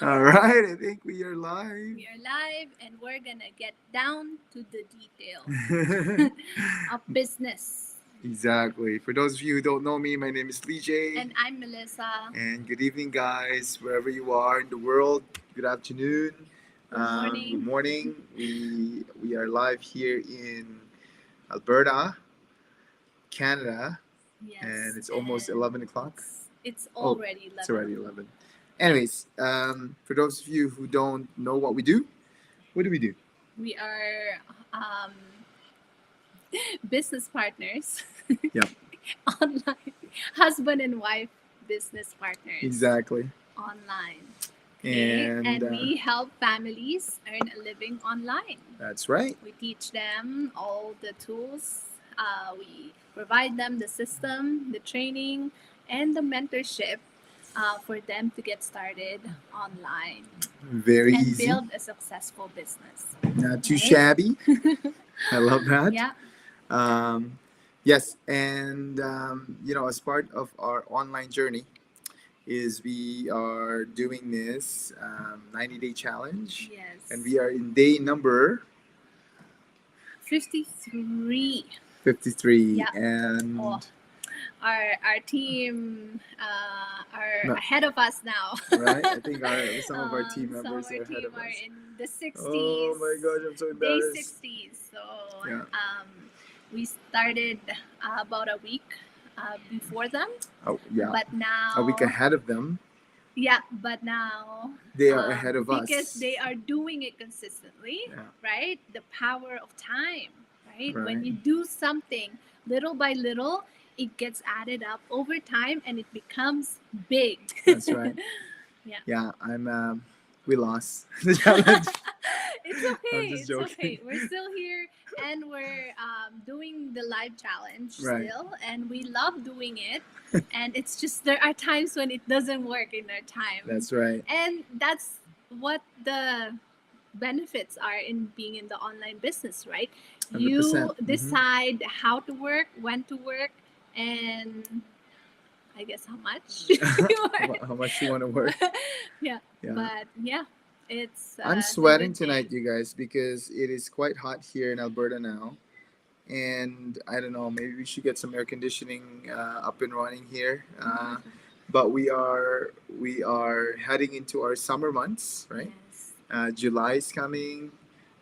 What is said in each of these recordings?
All right, I think we are live. We are live and we're gonna get down to the details of business. Exactly. For those of you who don't know me, my name is Lee J. And I'm Melissa. And good evening, guys, wherever you are in the world. Good afternoon. Good morning. Good morning. We are live here in Alberta, Canada, Yes. and it's almost 11 o'clock. It's already 11. It's already 11. Anyways, for those of you who don't know what we do, what do we do? We are business partners. Yep. Online. Husband and wife business partners. Exactly. Online. Okay? And we help families earn a living online. That's right. We teach them all the tools. We provide them the system, the training, and the mentorship for them to get started online. Very and easy. Build a successful business. Not too shabby. I love that. Yeah. Yes, and as part of our online journey, is we are doing this 90-day challenge. Yes. And we are in day number 53. 53. Yeah. And our team are ahead of us now. Right? I think some of our team members are ahead of us. Are in the 60s. Oh my gosh, I'm so embarrassed. Day 60s. So Yeah. We started about a week before them. Oh yeah. But now A week ahead of them. Yeah, but now They are ahead of us. because they are doing it consistently, Yeah. right? The power of time, right? Right. When you do something little by little, it gets added up over time and it becomes big. That's right. Yeah. Yeah, we lost the challenge. It's okay. I'm just joking. It's okay. We're still here and we're doing the live challenge Right. still, and we love doing it. And it's just there are times when it doesn't work in our time. That's right. And that's what the benefits are in being in the online business, right? 100%. You decide how to work, when to work, and I guess how much you work. How much you want to work. Yeah. But yeah, it's. I'm the sweating good thing. tonight, you guys, because it is quite hot here in Alberta now. And I don't know, maybe we should get some air conditioning up and running here. But we are heading into our summer months, right? Yes. July is coming,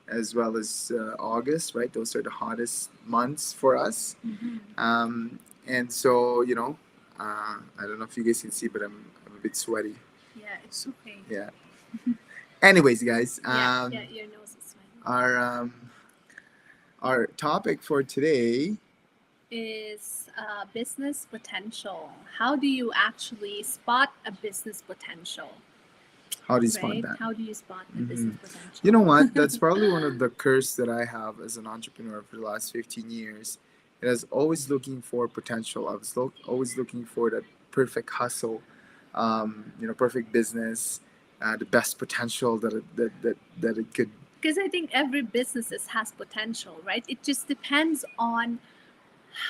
as well as August, right? Those are the hottest months for us. And so, I don't know if you guys can see, but I'm a bit sweaty. Yeah, it's okay. Yeah. Anyways, guys, Yeah, your nose is sweating. our topic for today Is business potential. How do you actually spot a business potential? how do you Right? spot that? How do you spot a business potential? You know what? That's probably one of the curse that I have as an entrepreneur for the last 15 years. It is always looking for potential. I was always looking for that perfect hustle, perfect business, the best potential that it could. Because I think every business has potential, right? It just depends on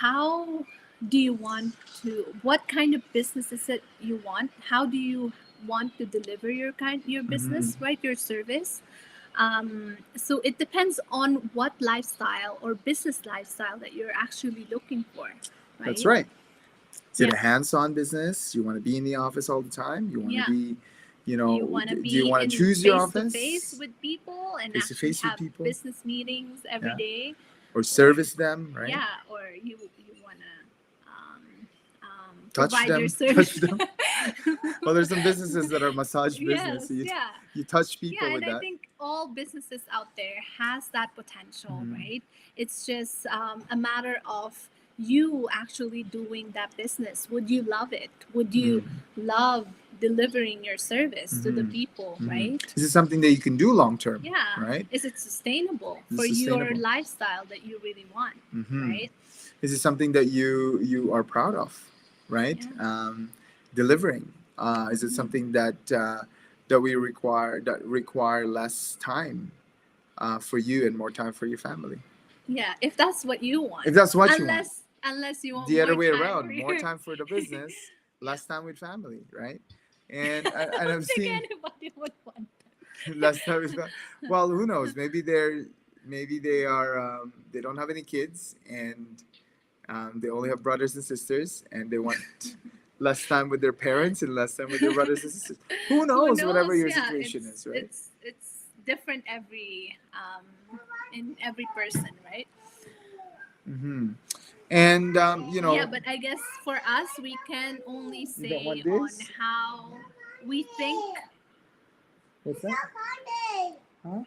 how do you want to, what kind of business is it you want? How do you want to deliver your business, right? Your service. So it depends on what lifestyle or business lifestyle that you're actually looking for. Right? That's right. Is it Yeah. a hands-on business? You want to be in the office all the time? You want Yeah. to be, You want to do be you want in to choose your face to office face with people and actually Face-to-face with have people? business meetings every Yeah. day. or service them, right? Yeah, or you want to Touch provide them, your service. touch them. Well, there's some businesses that are massage business. Yes, So yeah. you touch people Yeah, with and I that. think all businesses out there has that potential, Mhm. right? It's just a matter of you actually doing that business. Would you love it? Would you love delivering your service to the people, right? Is it something that you can do long term? Yeah. Right? Is it sustainable Is it for your sustainable? lifestyle that you really want, right? Is it something that you are proud of, right? Yeah. Delivering. Is it something that we require less time for you and more time for your family? Yeah, if that's what you want. If that's what you want. Unless you want The more other way time around, for more your- time for the business, less time with family, right? And I've I don't think seen anybody would Last time is not. Well, who knows? Maybe they are they don't have any kids, and they only have brothers and sisters, and they want less time with their parents and less time with their brothers and sisters. Who Who knows? Whatever knows? your Yeah, situation is, right? it's different in every person, right? Mm-hmm. And Yeah, but I guess for us, we can only you don't say want on this. how we think. What's that? Huh?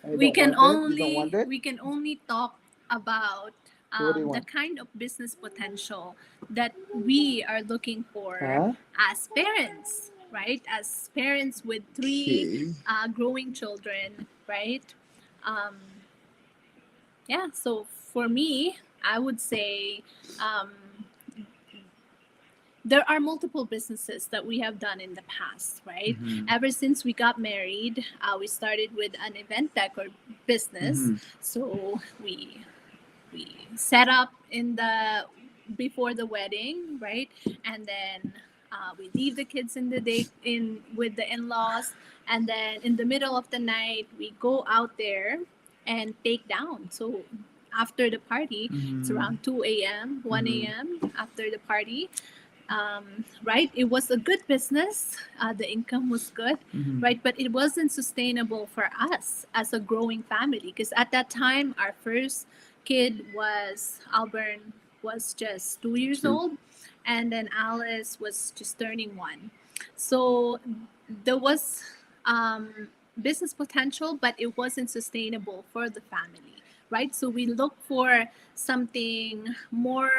You We don't can want it? You don't want it? we can only talk about So what do you the want? kind of business potential that we are looking for Huh? as parents, right? As parents with three Okay. growing children, right? Um, yeah, so for me, I would say um, there are multiple businesses that we have done in the past, right? Mhm. Ever since we got married, we started with an event decor business. Mhm. So we set up in the before the wedding, right? And then we leave the kids in the day in with the in-laws, and then in the middle of the night we go out there and take down. So after the party, it's Mhm. around 2 a.m., 1 Mhm. a.m. after the party, right? It was a good business. The income was good, Mhm. right? But it wasn't sustainable for us as a growing family because at that time, our first kid was Alburn was just 2 years Two. old, and then Alice was just turning one. So there was business potential, but it wasn't sustainable for the family, right? So we look for something more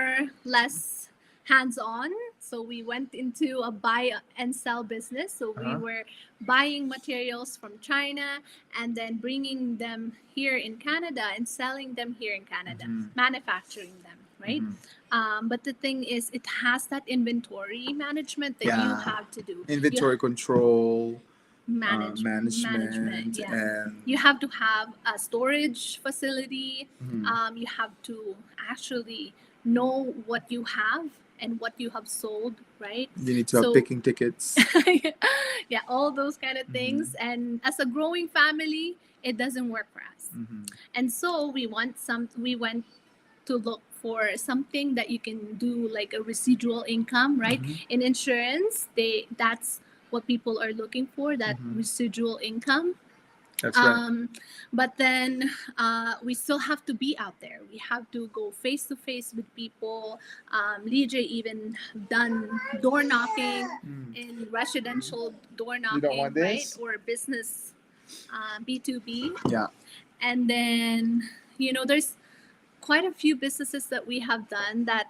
less hands-on. So we went into a buy and sell business. So we Uh-huh. were buying materials from China and then bringing them here in Canada and selling them here in Canada, Mhm. manufacturing them, right? Mhm. But the thing is, it has that inventory management that you Yeah. have to do. Inventory control, Management, management, yeah. and You have to have a storage facility. Mhm. You have to actually know what you have and what you have sold, right? you need to have So picking tickets. yeah, all those kind of things. And as a growing family, it doesn't work for us. Mhm. And so we went to look for something that you can do like a residual income, right? Mhm. In insurance, that's what people are looking for, that Mhm. residual income. That's right. But then we still have to be out there. We have to go face to face with people. Lee J even done door knocking Mm. in residential door You don't knocking, want right? this? Or business B2B. Yeah. And then, there's quite a few businesses that we have done that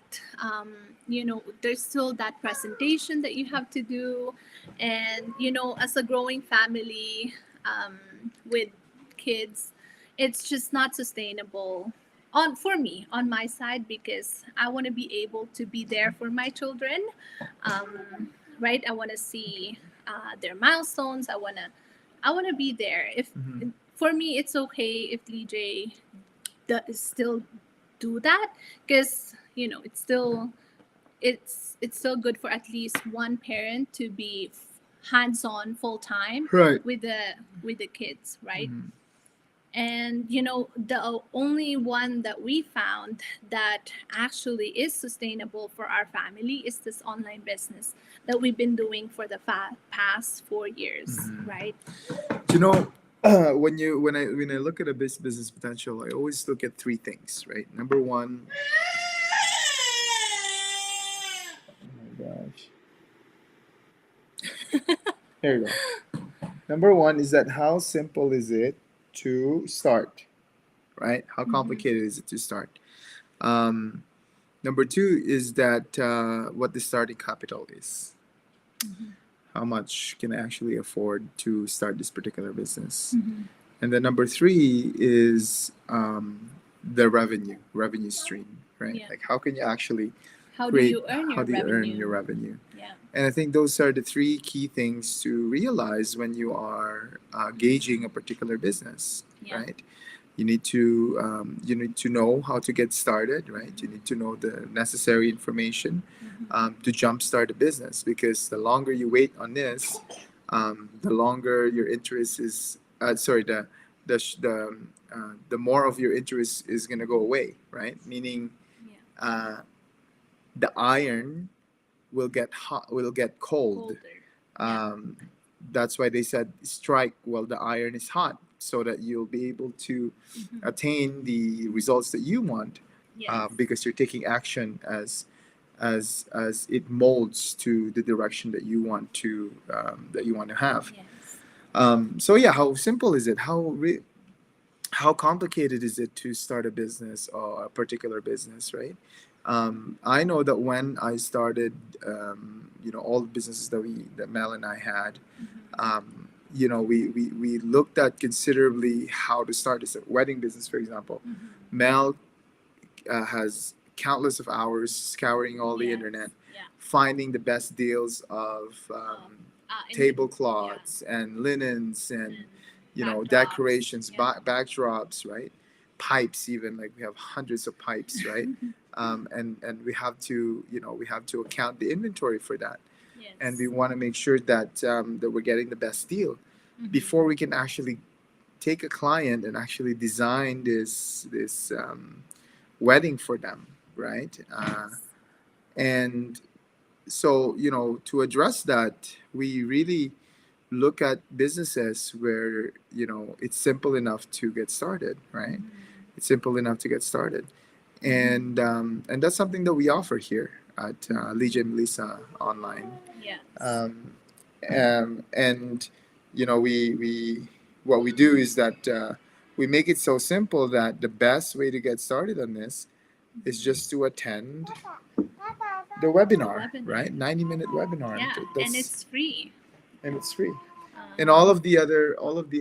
there's still that presentation that you have to do, and as a growing family with kids, it's just not sustainable on for me on my side because I want to be able to be there for my children, right? I want to see their milestones. I want to be there. If Mhm. for me it's okay if DJ still do that because it's still good for at least one parent to be hands-on full time Right. with the kids, right? Mhm. And the only one that we found that actually is sustainable for our family is this online business that we've been doing for the past 4 years, Mhm. right? You know, when I look at a business potential, I always look at three things, right? Number one, oh my gosh, there you go. Number one is that how simple is it to start, right? How complicated is it to start? Um, Number two is that what the starting capital is. Mhm. How much can I actually afford to start this particular business? Mhm. And then number three is the revenue stream, right? Yeah. Like how can you actually How do create, you earn how your do you earn revenue? your revenue? Yeah. And I think those are the three key things to realize when you are gauging a particular business, Yeah. right? You need to know how to get started, right? You need to know the necessary information Mhm. to jumpstart a business, because the longer you wait on this, The longer your interest is, sorry, the sh- the more of your interest is gonna go away, right? Meaning, Yeah. the iron will get hot, will get cold. Colder. Yeah. Um, that's why they said strike while the iron is hot, so that you'll be able to Mhm. attain the results that you want, Yes. because you're taking action as it molds to the direction that you want to have. Yes. So yeah, how simple is it? How complicated is it to start a business or a particular business, right? I know that when I started, all the businesses that Mel and I had, Mhm. we looked at considerably how to start this wedding business, for example. Mhm. Mel has countless of hours scouring all the Yes. internet, Yeah. finding the best deals of In the, yeah. tablecloths and linens and And backdrops. decorations, Yeah. backdrops, right? Pipes, even, like we have hundreds of pipes, right? And we have to account the inventory for that, Yes. and we want to make sure that we're getting the best deal Mhm. before we can actually take a client and actually design this wedding for them, right? Yes. And so, to address that, we really look at businesses where it's simple enough to get started, right? Mhm. It's simple enough to get started, and that's something that we offer here at Legia and Melissa Online. Yes. And we what we do is that we make it so simple that the best way to get started on this is just to attend the webinar, right? 90-minute webinar. Yeah, That's, and it's free. and it's free. Um, And all of the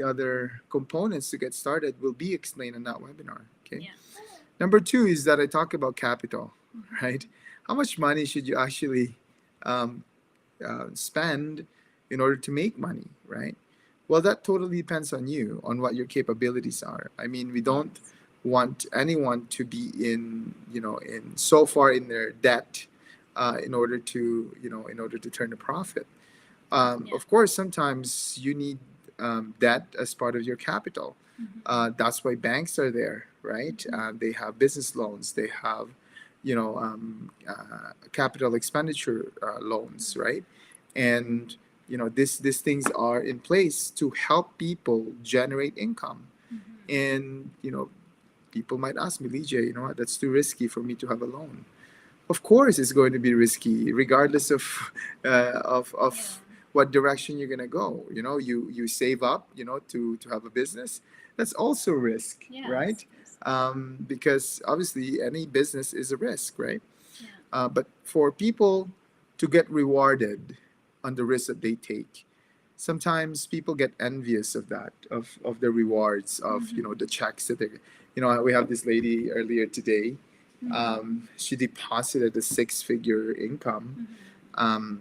other components to get started will be explained in that webinar. Okay. Yeah. Number two is that I talk about capital, Mhm. right? How much money should you actually um, spend in order to make money, right? Well, that totally depends on you, on what your capabilities are. I mean, we don't want anyone to be in so far in their debt in order to turn a profit. Yeah. Of course, sometimes you need debt as part of your capital. Mhm. That's why banks are there, right? They have business loans. They have, capital expenditure loans, right? And these things are in place to help people generate income. Mhm. And people might ask me, Lijay, what, that's too risky for me to have a loan. Of course, it's going to be risky, regardless of Yeah. what direction you're gonna go. You save up, to have a business. That's also risk, Yes. right? Yes. Because obviously any business is a risk, right? Yeah. But for people to get rewarded on the risk that they take, sometimes people get envious of that, of the rewards of Mhm. the checks that they. We have this lady earlier today. Mhm. She deposited a six-figure income Mhm.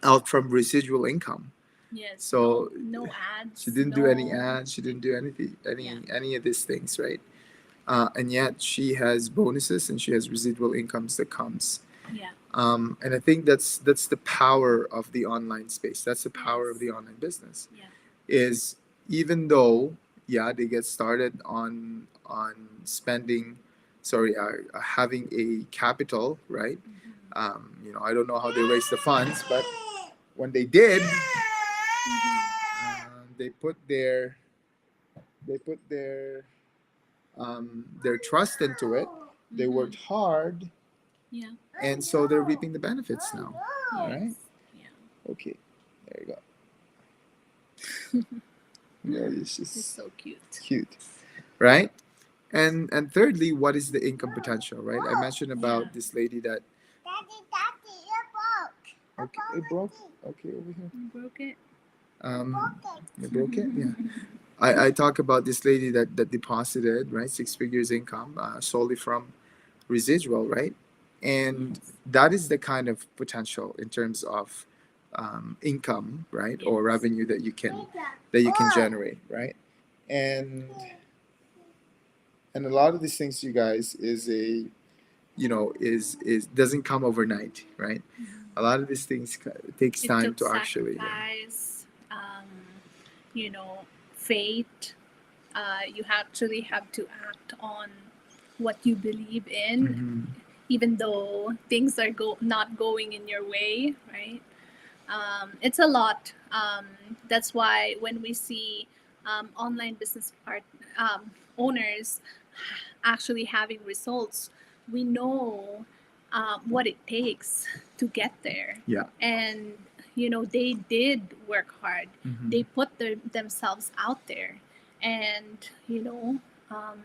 out from residual income. Yes. So No ads. she didn't do any No. ads. She didn't do anything, Yeah. any of these things, right? And yet she has bonuses and she has residual incomes that comes. Yeah. And I think that's the power of the online space. That's the power of Yes. the online business. Yeah. Is even though, yeah, they get started on spending, sorry, having a capital, right? Mhm. I don't know how they raise the funds, but when they did, they put their trust into it. They Mhm. worked hard, Yeah. and so they're reaping the benefits now. All right. Yes. Yeah. Okay. There you go. No, it's It's just so cute. cute, right? And thirdly, what is the income potential, right? I mentioned about Yeah. this lady that. Daddy, it broke. Okay, it broke. Okay, over here. You broke it. You broke it. Yeah. I talk about this lady that deposited, right, six figures income solely from residual, right? And Yes. that is the kind of potential in terms of income, right, or Yes. revenue that you can generate, right? And a lot of these things, you guys, is doesn't come overnight, right? Mhm. A lot of these things takes It time took to actually sacrifice. fate. You actually have to act on what you believe in, Mm-hmm. even though things are not going in your way, right? It's a lot. That's why when we see online business owners actually having results, we know what it takes to get there. Yeah. And they did work hard. Mm-hmm. They put themselves out there, and um,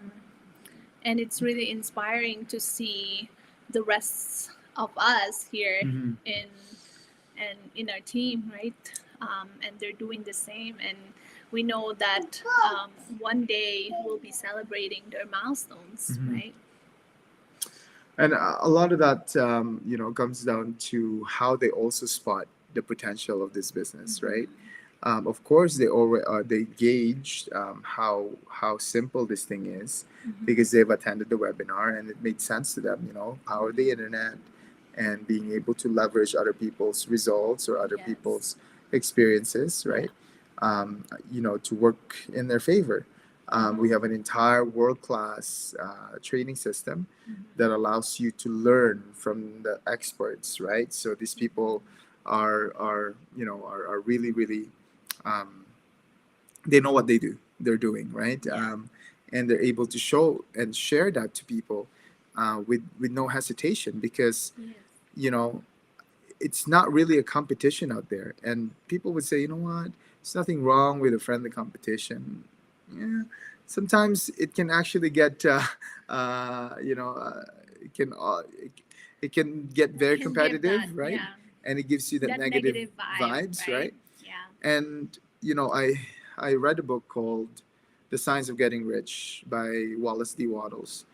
and it's really inspiring to see the rest of us here Mm-hmm. in in our team, right? And they're doing the same, and we know that one day we'll be celebrating their milestones, Mhm. right? And a lot of that, comes down to how they also spot the potential of this business, right? Of course, they gauged how simple this thing is Mhm. because they've attended the webinar and it made sense to them. Power of the internet and being able to leverage other people's results or other Yes. people's experiences, right? To work in their favor. We have an entire world class training system that allows you to learn from the experts, right? So these people are really really um, they know what they're doing, right? And they're able to show and share that to people with no hesitation because Yes. you know it's not really a competition out there. And people would say, you know what, there's nothing wrong with a friendly competition. Yeah, sometimes it can actually get uh, you know uh, it can it can get very Can give competitive, that, right? yeah, And it gives you that that negative negative vibe, vibes, right? right? Yeah. And I read a book called The Science of Getting Rich by Wallace D. Wattles.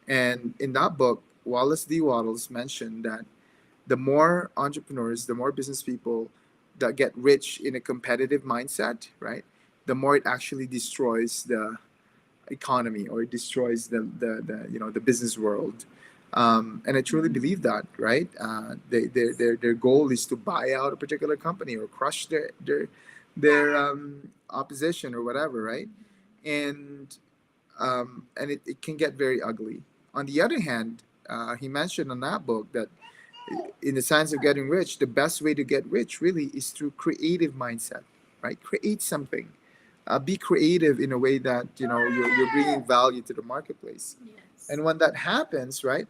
And in that book, Wallace D. Wattles mentioned that the more entrepreneurs, the more business people that get rich in a competitive mindset, right? The more it actually destroys the economy or it destroys the business world. And I truly believe that, right? Their goal is to buy out a particular company or crush their opposition or whatever, right? And it can get very ugly. On the other hand, he mentioned in that book that in the science of getting rich, the best way to get rich really is through creative mindset, right? Create something. Be creative in a way that you're bringing value to the marketplace. Yes. And when that happens, right,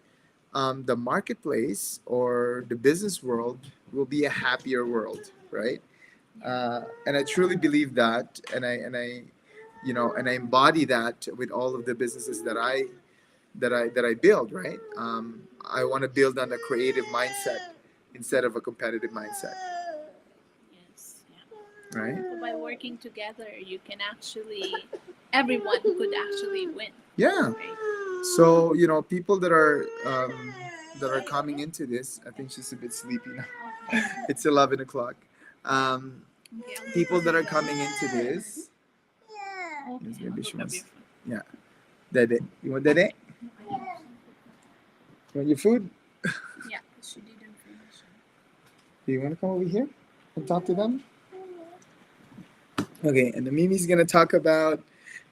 the marketplace or the business world will be a happier world, right? And I truly believe that, and I embody that with all of the businesses that I build, right? I want to build on a creative mindset instead of a competitive mindset, Yes. Yeah. right? So by working together, you can actually, everyone could actually win. Yeah. Right? So people that are coming into this, I think she's a bit sleepy now. Okay. It's 11 o'clock. Um, Okay, People that are coming into this, Yeah. yes, Okay, maybe I'll she go grab wants. your phone. Yeah, Dede. You want Dede? You want your food? Yeah, she didn't finish. Do you want to come over here and talk to them? Okay, and the Mimi's gonna talk about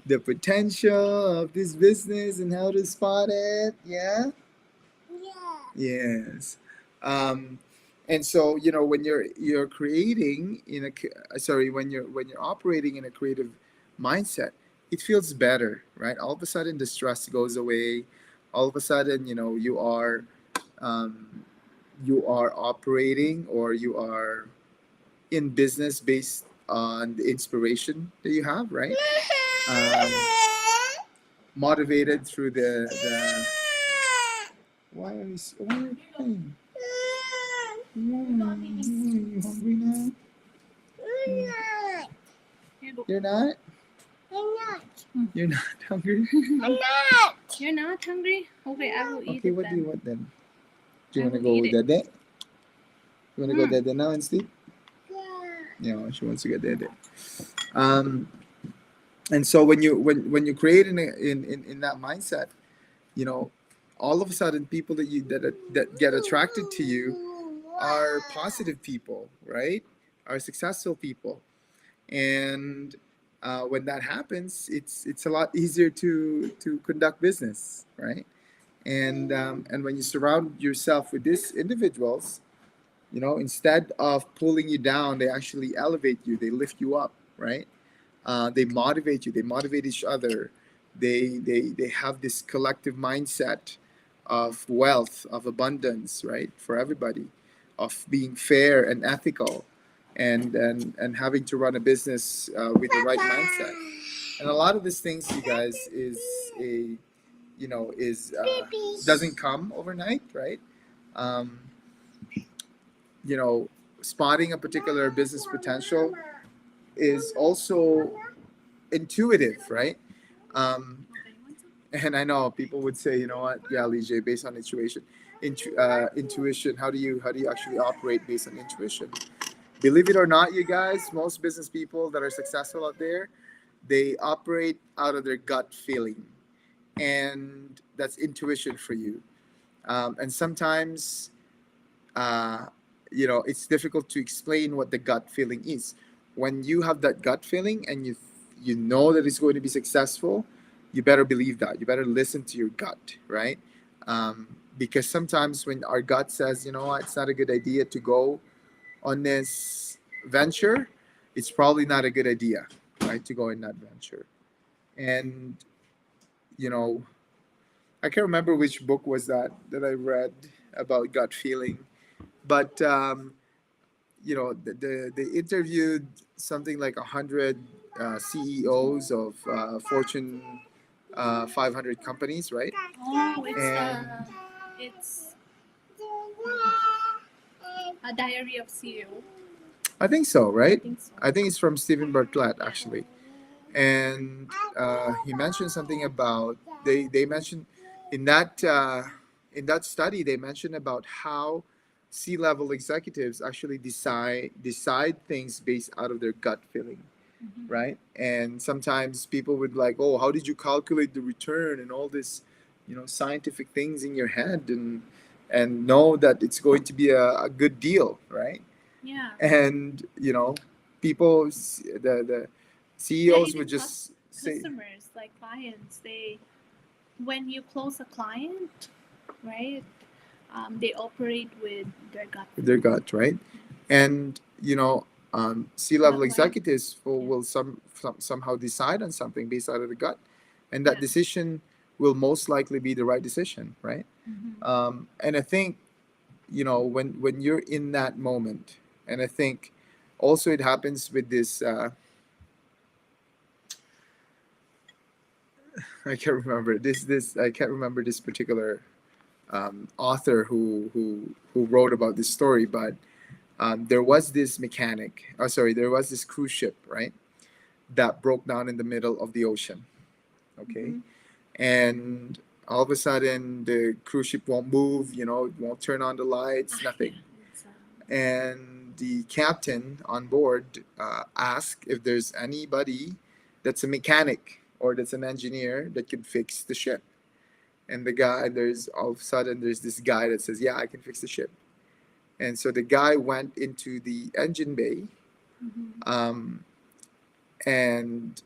the potential of this business and how to spot it. Yeah. Yeah. Yes. Um, and so when you're creating in when you're operating in a creative mindset, it feels better, right? All of a sudden the stress goes away. All of a sudden, um, you are operating or you are in business based on the inspiration that you have, right? Um, Motivated through the why are you crying? You hungry now? Here, go. You're not? I'm not. You're not hungry? I'm not. You're not hungry? Okay, I will eat Okay, it what do you then. want then? Do you I want to will go eat it. dede? You want to go Hmm. dede now and sleep? Yeah. Yeah, she wants to get dede. Um, and so when you create in that mindset, you know, all of a sudden people that get attracted to you are positive people, right? Are successful people, and when that happens, it's a lot easier to conduct business, right? And when you surround yourself with these individuals, instead of pulling you down, they actually elevate you. They lift you up, right? They motivate you. They motivate each other. They have this collective mindset of wealth, of abundance, right, for everybody, of being fair and ethical, and having to run a business with the right mindset. And a lot of these things, you guys, is a is doesn't come overnight, right? Um, you know, Spotting a particular business potential is also intuitive, right? Um, and I know people would say, you know what, yeah, Lige, based on intuition. How do you actually operate based on intuition? Believe it or not, you guys, most business people that are successful out there, they operate out of their gut feeling, and that's intuition for you. And sometimes, uh, it's difficult to explain what the gut feeling is. When you have that gut feeling and you know that it's going to be successful, you better believe that. You better listen to your gut, right? Because sometimes when our gut says, you know what, it's not a good idea to go on this venture, it's probably not a good idea, right, to go in that venture. And you know, I can't remember which book was that I read about gut feeling, but they interviewed something like 100 CEOs of Fortune 500 companies, right? Oh, And it's a diary of CEO. I think so, I right? think so. I think it's from Stephen Bartlett, actually. And he mentioned something about they mentioned in that study, they mentioned about how C-level executives actually decide things based out of their gut feeling, Mhm. right? And sometimes people would like, oh, how did you calculate the return and all this, scientific things in your head, and know that it's going to be a good deal, right? Yeah. And people, the Yeah, CEOs would even just say customers, like clients, when you close a client, right? They operate with their gut. with their gut, right? And C-level But when executives yeah. will somehow decide on something based out of the gut, and that Yeah. decision will most likely be the right decision, right? Mhm. And I think when you're in that moment, and I think also it happens with this. I can't remember this. I can't remember this particular author who wrote about this story, but there was this mechanic. Oh, sorry, there was this cruise ship, right, that broke down in the middle of the ocean. Okay, Mhm. and all of a sudden the cruise ship won't move. It won't turn on the lights, nothing. Yeah, And the captain on board asked if there's anybody that's a mechanic or that's an engineer that could fix the ship. And the guy, there's all of a sudden there's this guy that says, "Yeah, I can fix the ship." And so the guy went into the engine bay, Mhm. um, and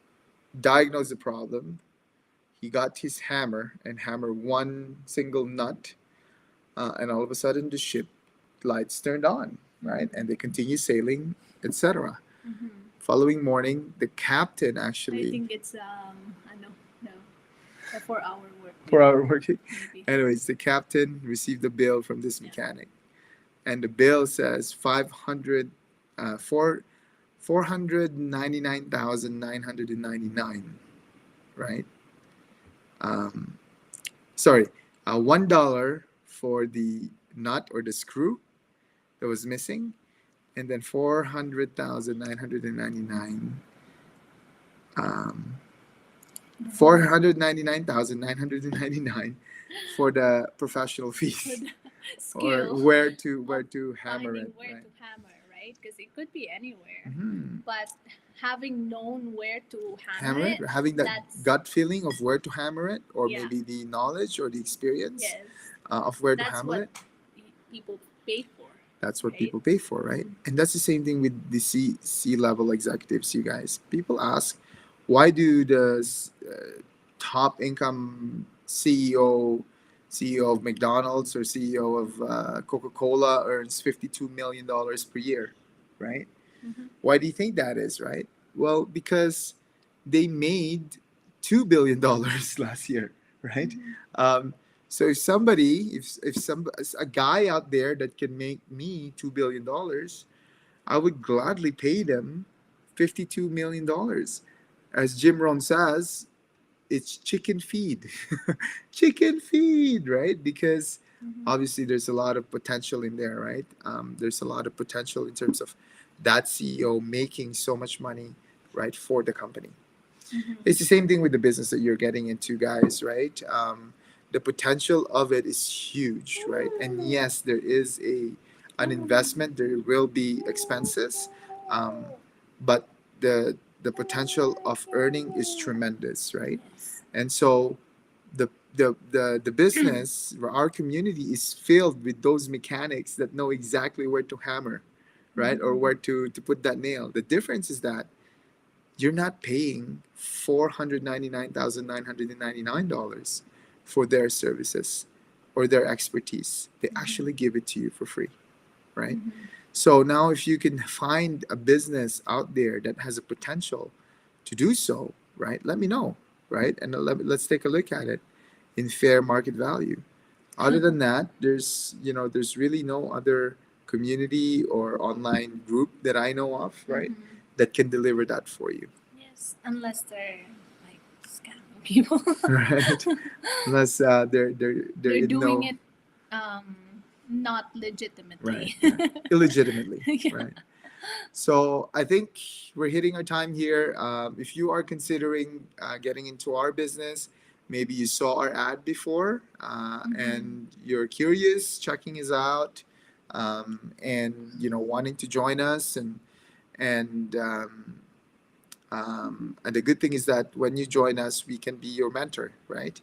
diagnosed the problem. He got his hammer and hammer one single nut, and all of a sudden the ship lights turned on, right? And they continue sailing, etc. Mhm. Following morning, the captain I actually think it's I know, no, a 4 hour work. 4 hour working. Maybe. Anyways, the captain received a bill from this Yeah. mechanic, and the bill says 500 for 499,999, right? Um, sorry, $1 for the nut or the screw that was missing, and then 400,999. 499,999 for the professional For fees, the or skill where to hammer finding it, where right? to hammer, right? Because it could be anywhere. Hmm. But having known where to Hammer it, it, having that that's gut feeling of where to hammer it, or yeah, maybe the knowledge or the experience yes, of where to that's hammer what it. people pay for, That's what right? people pay for, right? And that's the same thing with the C level executives, you guys. People ask, Why do the top income CEO of McDonald's or CEO of Coca-Cola earns $52 million per year, right? Mm-hmm. Why do you think that is, right? Well, because they made $2 billion last year, right? Mm-hmm. Um, so if a guy out there that can make me $2 billion, I would gladly pay them $52 million. As Jim Rohn says, it's chicken feed, chicken feed, right? Because Mm-hmm. obviously there's a lot of potential in there, right? There's a lot of potential in terms of that CEO making so much money, right, for the company. Mm-hmm. It's the same thing with the business that you're getting into, guys, right? The potential of it is huge, right? And yes, there is an investment. There will be expenses, but the potential of earning is tremendous, right? Yes. And so the business, our community is filled with those mechanics that know exactly where to hammer, right, or Mm-hmm. where to put that nail. The difference is that you're not paying $499,999 for their services or their expertise. They Mm-hmm. actually give it to you for free, right? Mm-hmm. So now, if you can find a business out there that has a potential to do so, right, let me know, right? And let's take a look at it in fair market value. Other than that, there's really no other community or online group that I know of, right, Mm-hmm. that can deliver that for you. Yes, unless they're like scamming people. Right? Unless they're They're in doing no it not right, legitimately. right, illegitimately, Yeah. right. So I think we're hitting our time here. If you are considering getting into our business, maybe you saw our ad before Mm-hmm. and you're curious, checking us out, and wanting to join us, and and the good thing is that when you join us, we can be your mentor, right?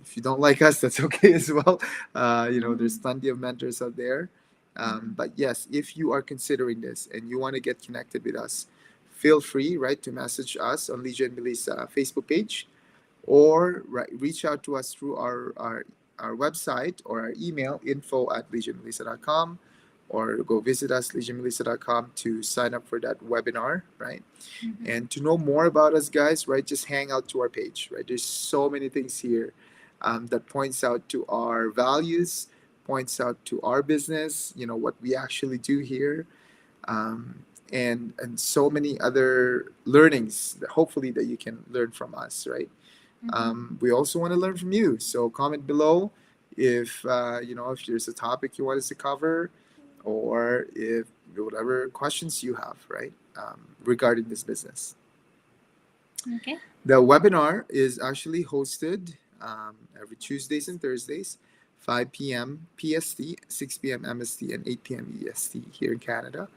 If you don't like us, that's okay as well. There's Mm-hmm. plenty of mentors out there. Mm-hmm. But yes, if you are considering this and you want to get connected with us, feel free, right, to message us on Leisure and Melissa Facebook page, or reach out to us through our website or our email info@legionmelissa.com, or go visit us legionmelissa.com to sign up for that webinar, right? Mm-hmm. And to know more about us, guys, right, just hang out to our page, right? There's so many things here that points out to our values, points out to our business, what we actually do here, um, and so many other learnings that hopefully that you can learn from us, right? Mm-hmm. We also want to learn from you, so comment below if if there's a topic you want us to cover, or if whatever questions you have, right, regarding this business. Okay. The webinar is actually hosted every Tuesdays and Thursdays, 5 p.m. PST, 6 p.m. MST, and 8 p.m. EST here in Canada.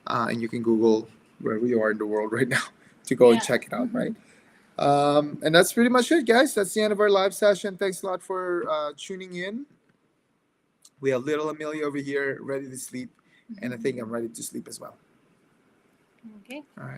And you can Google wherever you are in the world right now to go and Yeah. check it out, Mm-hmm. right? And that's pretty much it, guys. That's the end of our live session. Thanks a lot for tuning in. We have little Amelia over here ready to sleep, and I think I'm ready to sleep as well. Okay. All right.